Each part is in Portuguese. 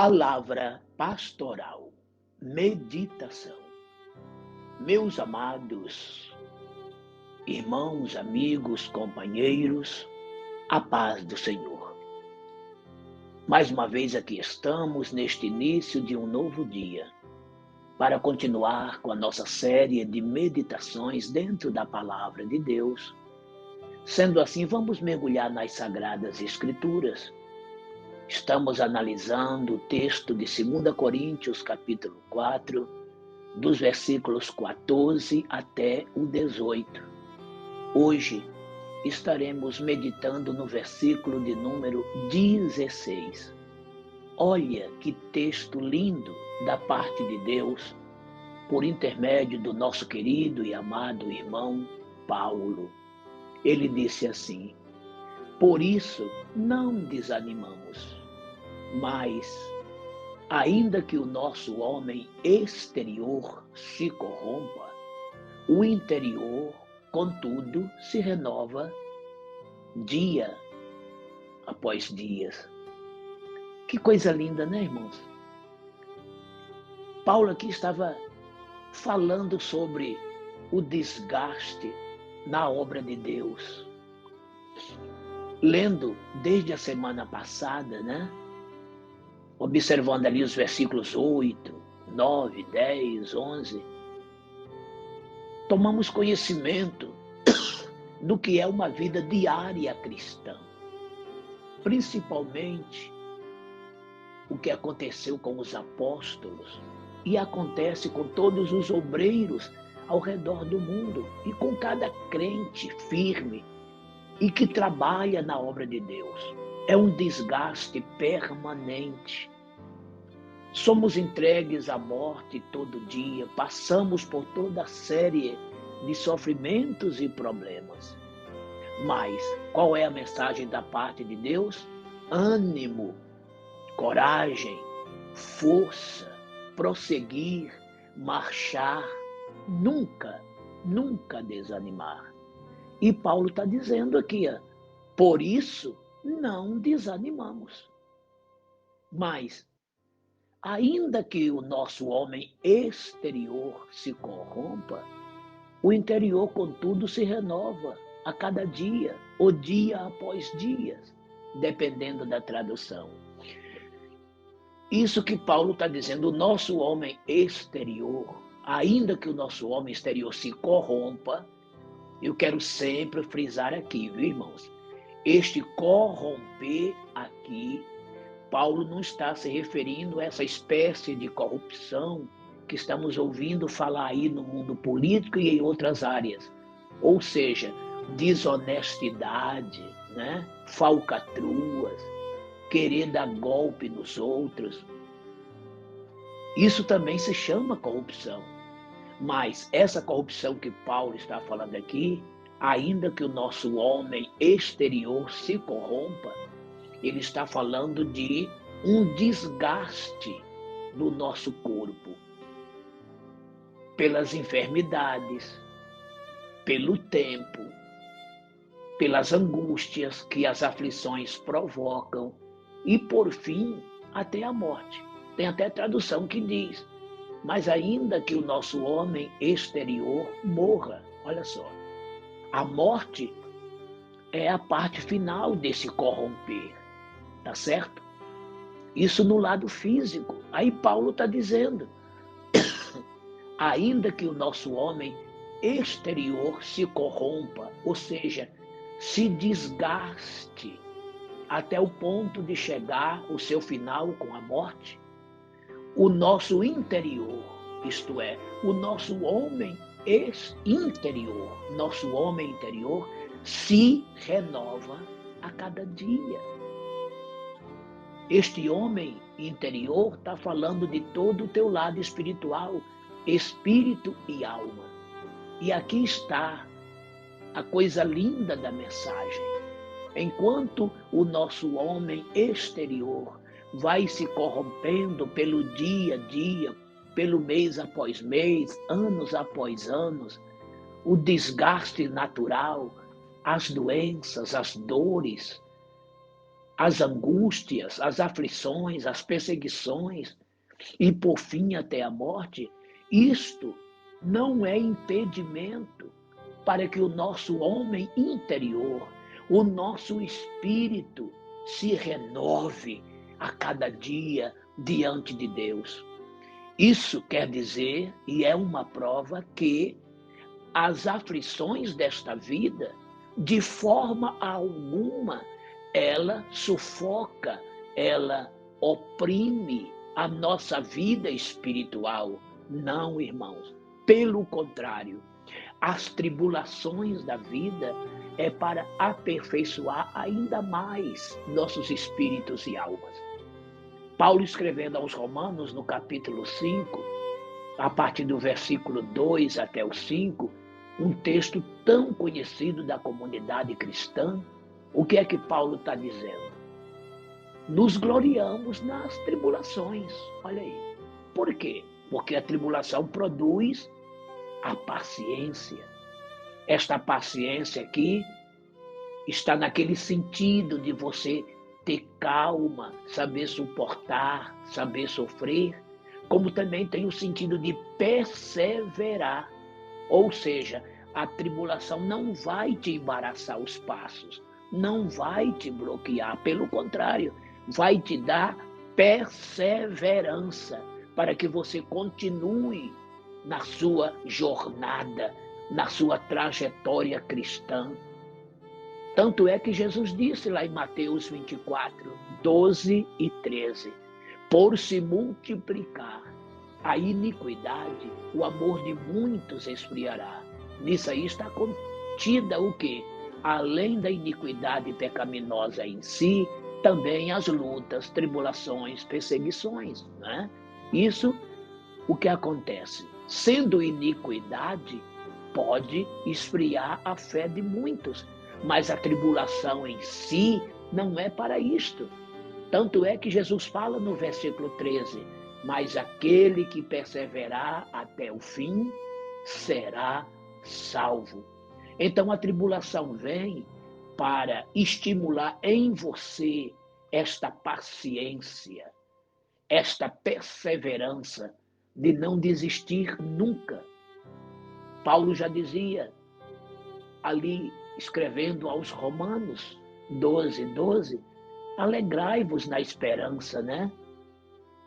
Palavra pastoral, meditação. Meus amados irmãos, amigos, companheiros, a paz do Senhor. Mais uma vez aqui estamos neste início de um novo dia, para continuar com a nossa série de meditações dentro da Palavra de Deus. Sendo assim, vamos mergulhar nas Sagradas Escrituras. Estamos analisando o texto de 2 Coríntios, capítulo 4, dos versículos 14 até o 18. Hoje estaremos meditando no versículo de número 16. Olha que texto lindo da parte de Deus, por intermédio do nosso querido e amado irmão Paulo. Ele disse assim: por isso não desanimamos, mas, ainda que o nosso homem exterior se corrompa, o interior, contudo, se renova dia após dia. Que coisa linda, né, irmãos? Paulo aqui estava falando sobre o desgaste na obra de Deus. Lendo desde a semana passada, né? Observando ali os versículos 8, 9, 10, 11, tomamos conhecimento do que é uma vida diária cristã. Principalmente o que aconteceu com os apóstolos e acontece com todos os obreiros ao redor do mundo e com cada crente firme e que trabalha na obra de Deus. É um desgaste permanente. Somos entregues à morte todo dia, passamos por toda a série de sofrimentos e problemas. Mas qual é a mensagem da parte de Deus? Ânimo, coragem, força, prosseguir, marchar, nunca desanimar. E Paulo está dizendo aqui, por isso não desanimamos. Mas, ainda que o nosso homem exterior se corrompa, o interior, contudo, se renova a cada dia, ou dia após dia, dependendo da tradução. Isso que Paulo está dizendo, o nosso homem exterior, ainda que o nosso homem exterior se corrompa, eu quero sempre frisar aqui, viu, irmãos? Este corromper aqui, Paulo não está se referindo a essa espécie de corrupção que estamos ouvindo falar aí no mundo político e em outras áreas. Ou seja, desonestidade, né? Falcatruas, querer dar golpe nos outros. Isso também se chama corrupção. Mas essa corrupção que Paulo está falando aqui, ainda que o nosso homem exterior se corrompa, ele está falando de um desgaste no nosso corpo, pelas enfermidades, pelo tempo, pelas angústias que as aflições provocam e, por fim, até a morte. Tem até tradução que diz: mas ainda que o nosso homem exterior morra, olha só, a morte é a parte final desse corromper, tá certo? Isso no lado físico. Aí Paulo está dizendo, ainda que o nosso homem exterior se corrompa, ou seja, se desgaste até o ponto de chegar o seu final com a morte, o nosso interior, isto é, o nosso homem interior, nosso homem interior se renova a cada dia. Este homem interior está falando de todo o teu lado espiritual, espírito e alma. E aqui está a coisa linda da mensagem. Enquanto o nosso homem exterior vai se corrompendo pelo dia a dia, pelo mês após mês, anos após anos, o desgaste natural, as doenças, as dores, as angústias, as aflições, as perseguições e, por fim, até a morte, isto não é impedimento para que o nosso homem interior, o nosso espírito, se renove a cada dia diante de Deus. Isso quer dizer, e é uma prova, que as aflições desta vida, de forma alguma, ela sufoca, ela oprime a nossa vida espiritual. Não, irmãos. Pelo contrário, as tribulações da vida é para aperfeiçoar ainda mais nossos espíritos e almas. Paulo, escrevendo aos Romanos, no capítulo 5, a partir do versículo 2 até o 5, um texto tão conhecido da comunidade cristã, o que é que Paulo está dizendo? Nos gloriamos nas tribulações. Olha aí. Por quê? Porque a tribulação produz a paciência. Esta paciência aqui está naquele sentido de você ter calma, saber suportar, saber sofrer, como também tem o sentido de perseverar. Ou seja, a tribulação não vai te embaraçar os passos, não vai te bloquear, pelo contrário, vai te dar perseverança para que você continue na sua jornada, na sua trajetória cristã. Tanto é que Jesus disse lá em Mateus 24, 12 e 13, por se multiplicar a iniquidade, o amor de muitos esfriará. Nisso aí está contida o quê? Além da iniquidade pecaminosa em si, também as lutas, tribulações, perseguições, né? Isso, o que acontece? Sendo iniquidade, pode esfriar a fé de muitos, mas a tribulação em si não é para isto. Tanto é que Jesus fala no versículo 13, mas aquele que perseverar até o fim será salvo. Então a tribulação vem para estimular em você esta paciência, esta perseverança de não desistir nunca. Paulo já dizia, ali escrevendo aos Romanos 12, 12, alegrai-vos na esperança, né?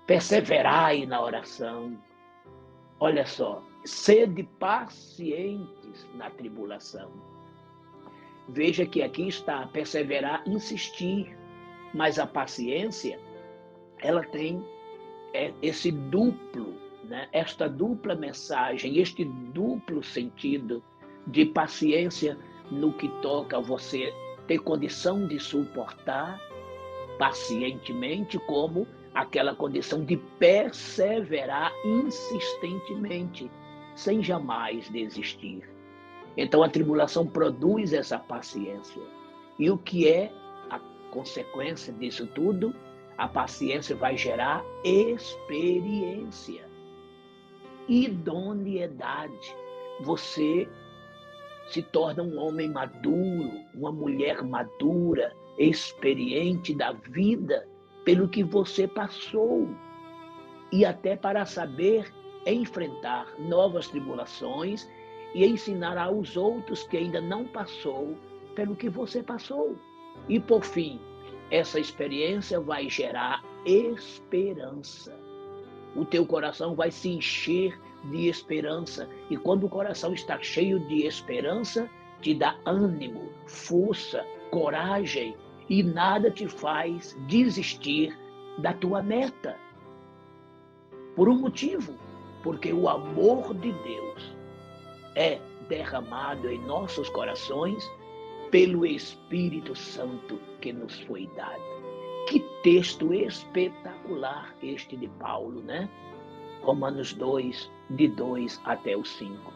Perseverai na oração. Olha só, sede pacientes na tribulação. Veja que aqui está perseverar, insistir, mas a paciência, ela tem esse duplo, né? Esta dupla mensagem, este duplo sentido de paciência no que toca a você ter condição de suportar pacientemente, como aquela condição de perseverar insistentemente, sem jamais desistir. Então a tribulação produz essa paciência. E o que é a consequência disso tudo? A paciência vai gerar experiência, idoneidade. Você se torna um homem maduro, uma mulher madura, experiente da vida, pelo que você passou, e até para saber enfrentar novas tribulações e ensinar aos outros que ainda não passou pelo que você passou. E por fim, essa experiência vai gerar esperança. O teu coração vai se encher de esperança, e quando o coração está cheio de esperança, te dá ânimo, força, coragem, e nada te faz desistir da tua meta. Por um motivo, porque o amor de Deus é derramado em nossos corações pelo Espírito Santo que nos foi dado. Que texto espetacular este de Paulo, né? Romanos 2, de 2 até o 5.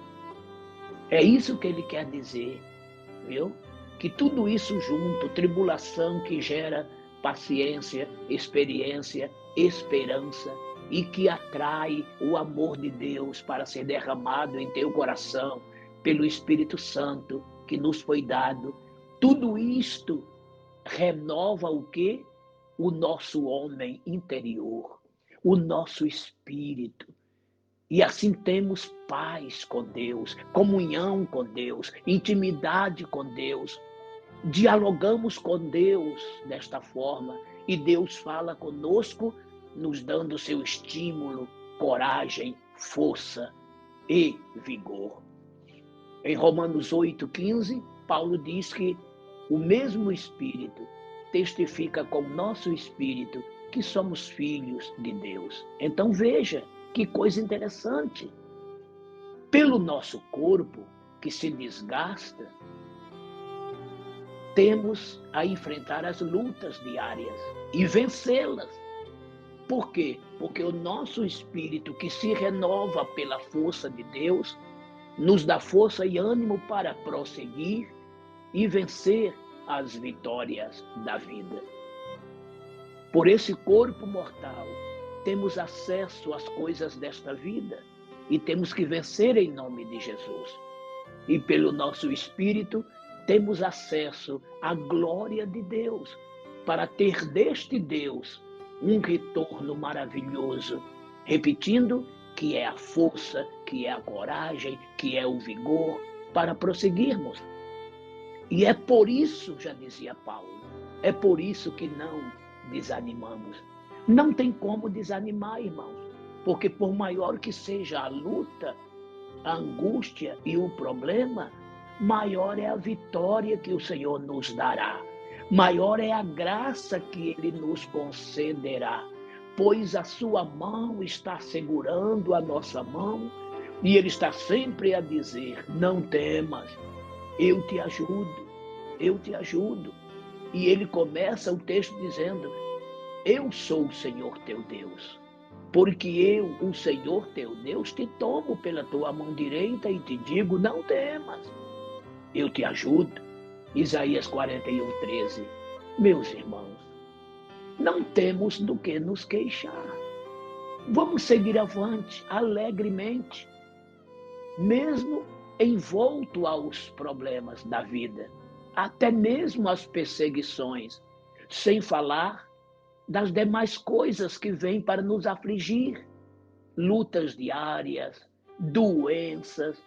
É isso que ele quer dizer, viu? Que tudo isso junto, tribulação que gera paciência, experiência, esperança, e que atrai o amor de Deus para ser derramado em teu coração pelo Espírito Santo que nos foi dado. Tudo isto renova o quê? o nosso homem interior, o nosso espírito. E assim temos paz com Deus, comunhão com Deus, intimidade com Deus. Dialogamos com Deus desta forma e Deus fala conosco, nos dando seu estímulo, coragem, força e vigor. Em Romanos 8,15, Paulo diz que o mesmo Espírito testifica com o nosso espírito que somos filhos de Deus. Então veja que coisa interessante. Pelo nosso corpo, que se desgasta, temos a enfrentar as lutas diárias e vencê-las. Por quê? Porque o nosso espírito, que se renova pela força de Deus, nos dá força e ânimo para prosseguir e vencer as vitórias da vida. Por esse corpo mortal, temos acesso às coisas desta vida e temos que vencer em nome de Jesus. E pelo nosso espírito, temos acesso à glória de Deus, para ter deste Deus um retorno maravilhoso, repetindo que é a força, que é a coragem, que é o vigor para prosseguirmos. E é por isso, já dizia Paulo, é por isso que não desanimamos. Não tem como desanimar, irmãos, porque por maior que seja a luta, a angústia e o problema, maior é a vitória que o Senhor nos dará. Maior é a graça que Ele nos concederá, pois a sua mão está segurando a nossa mão e Ele está sempre a dizer, não temas, eu te ajudo, eu te ajudo. E Ele começa o texto dizendo, eu sou o Senhor teu Deus, porque eu, o Senhor teu Deus, te tomo pela tua mão direita e te digo, não temas, eu te ajudo. Isaías 41:13. Meus irmãos, não temos do que nos queixar. Vamos seguir avante, alegremente, mesmo envolto aos problemas da vida, até mesmo às perseguições, sem falar das demais coisas que vêm para nos afligir, lutas diárias, doenças,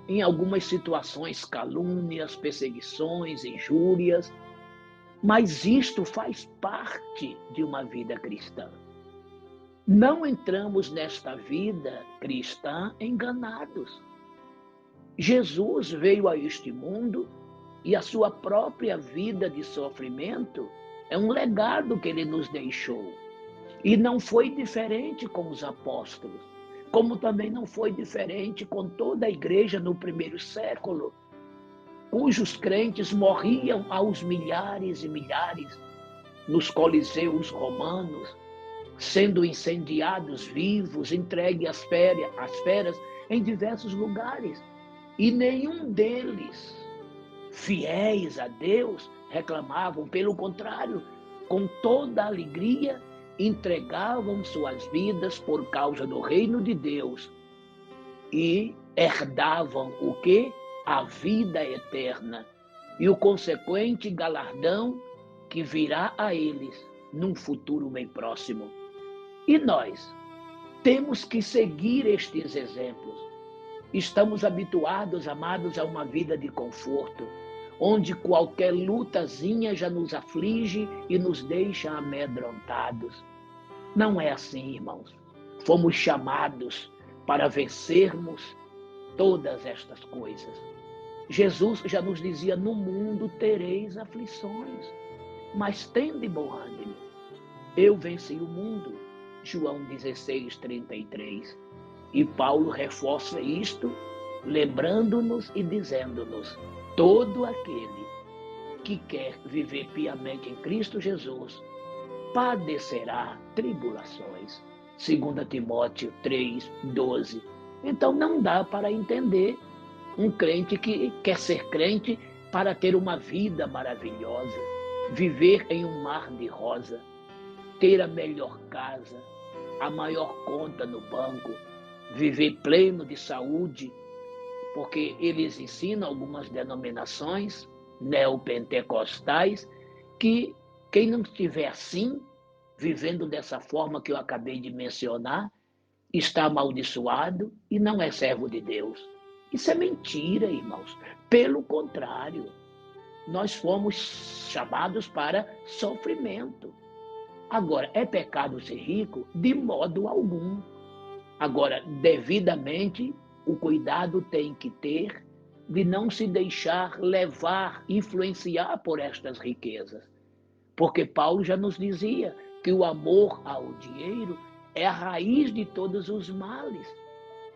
em algumas situações calúnias, perseguições, injúrias, mas isto faz parte de uma vida cristã. Não entramos nesta vida cristã enganados. Jesus veio a este mundo e a sua própria vida de sofrimento é um legado que ele nos deixou. E não foi diferente com os apóstolos, como também não foi diferente com toda a igreja no primeiro século, cujos crentes morriam aos milhares e milhares nos coliseus romanos, sendo incendiados vivos, entregues às feras em diversos lugares. E nenhum deles, fiéis a Deus, reclamavam, pelo contrário, com toda alegria, entregavam suas vidas por causa do reino de Deus e herdavam o quê? A vida eterna e o consequente galardão que virá a eles num futuro bem próximo. E nós temos que seguir estes exemplos. Estamos habituados, amados, a uma vida de conforto, onde qualquer lutazinha já nos aflige e nos deixa amedrontados. Não é assim, irmãos. Fomos chamados para vencermos todas estas coisas. Jesus já nos dizia, no mundo tereis aflições, mas tende bom ânimo. Eu venci o mundo. João 16:33. E Paulo reforça isto, lembrando-nos e dizendo-nos, todo aquele que quer viver piamente em Cristo Jesus padecerá tribulações. 2 Timóteo 3:12. Então não dá para entender um crente que quer ser crente para ter uma vida maravilhosa, viver em um mar de rosa, ter a melhor casa, a maior conta no banco, viver pleno de saúde, porque eles ensinam algumas denominações neopentecostais que quem não estiver assim vivendo dessa forma que eu acabei de mencionar, está amaldiçoado e não é servo de Deus. Isso é mentira, irmãos. Pelo contrário, nós fomos chamados para sofrimento. Agora, é pecado ser rico? De modo algum. Agora, devidamente, o cuidado tem que ter de não se deixar levar, influenciar por estas riquezas. Porque Paulo já nos dizia que o amor ao dinheiro é a raiz de todos os males.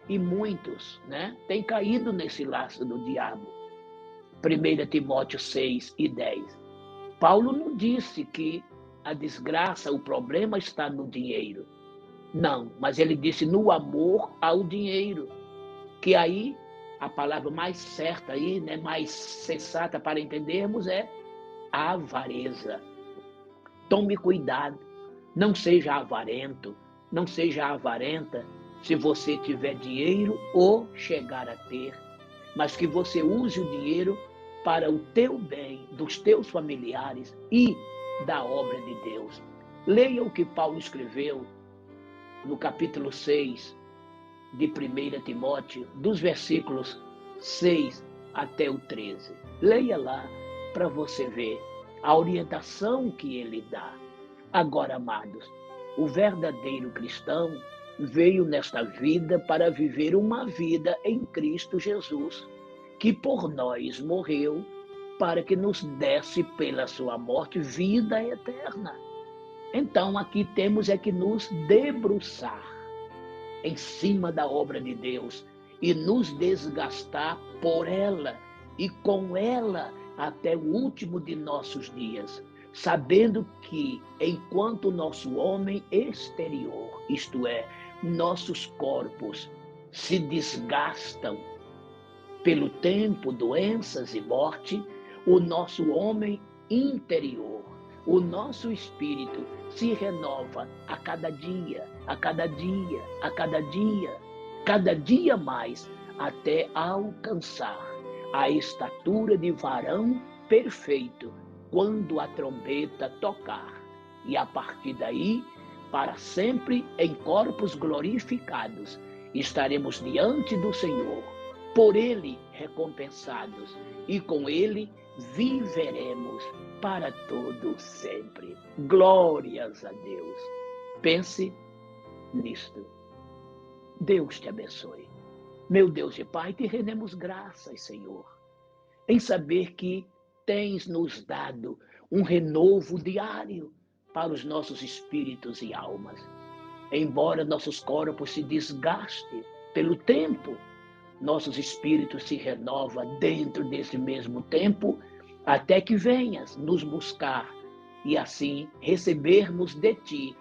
E muitos, têm caído nesse laço do diabo. 1 Timóteo 6:10. Paulo não disse que a desgraça, o problema está no dinheiro. Não, mas ele disse no amor ao dinheiro. Que aí, a palavra mais certa aí, mais sensata para entendermos é avareza. Tome cuidado, não seja avarento, não seja avarenta se você tiver dinheiro ou chegar a ter, mas que você use o dinheiro para o teu bem, dos teus familiares e da obra de Deus. Leia o que Paulo escreveu no capítulo 6 de 1 Timóteo, dos versículos 6 até o 13. Leia lá para você ver a orientação que ele dá. Agora, amados, o verdadeiro cristão veio nesta vida para viver uma vida em Cristo Jesus, que por nós morreu para que nos desse pela sua morte vida eterna. Então, aqui temos é que nos debruçar em cima da obra de Deus e nos desgastar por ela e com ela até o último de nossos dias, sabendo que enquanto o nosso homem exterior, isto é, nossos corpos, se desgastam pelo tempo, doenças e morte, o nosso homem interior, o nosso espírito se renova a cada dia, a cada dia, a cada dia mais, até alcançar a estatura de varão perfeito, quando a trombeta tocar. E a partir daí, para sempre em corpos glorificados, estaremos diante do Senhor, por Ele recompensados, e com Ele viveremos para todo sempre. Glórias a Deus. Pense nisto. Deus te abençoe. Meu Deus e Pai, te rendemos graças, Senhor, em saber que tens nos dado um renovo diário para os nossos espíritos e almas. Embora nossos corpos se desgastem pelo tempo, nossos espíritos se renovam dentro desse mesmo tempo, até que venhas nos buscar e assim recebermos de ti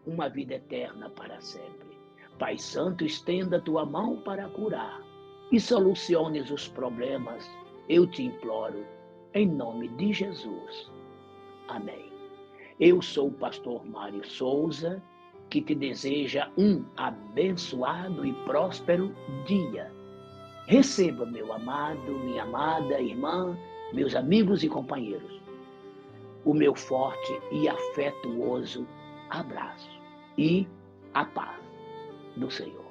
uma vida eterna para sempre. Pai Santo, estenda a tua mão para curar e soluciones os problemas, eu te imploro, em nome de Jesus. Amém. Eu sou o pastor Mário Souza, que te deseja um abençoado e próspero dia. Receba, meu amado, minha amada irmã, meus amigos e companheiros, o meu forte e afetuoso abraço e a paz do Senhor.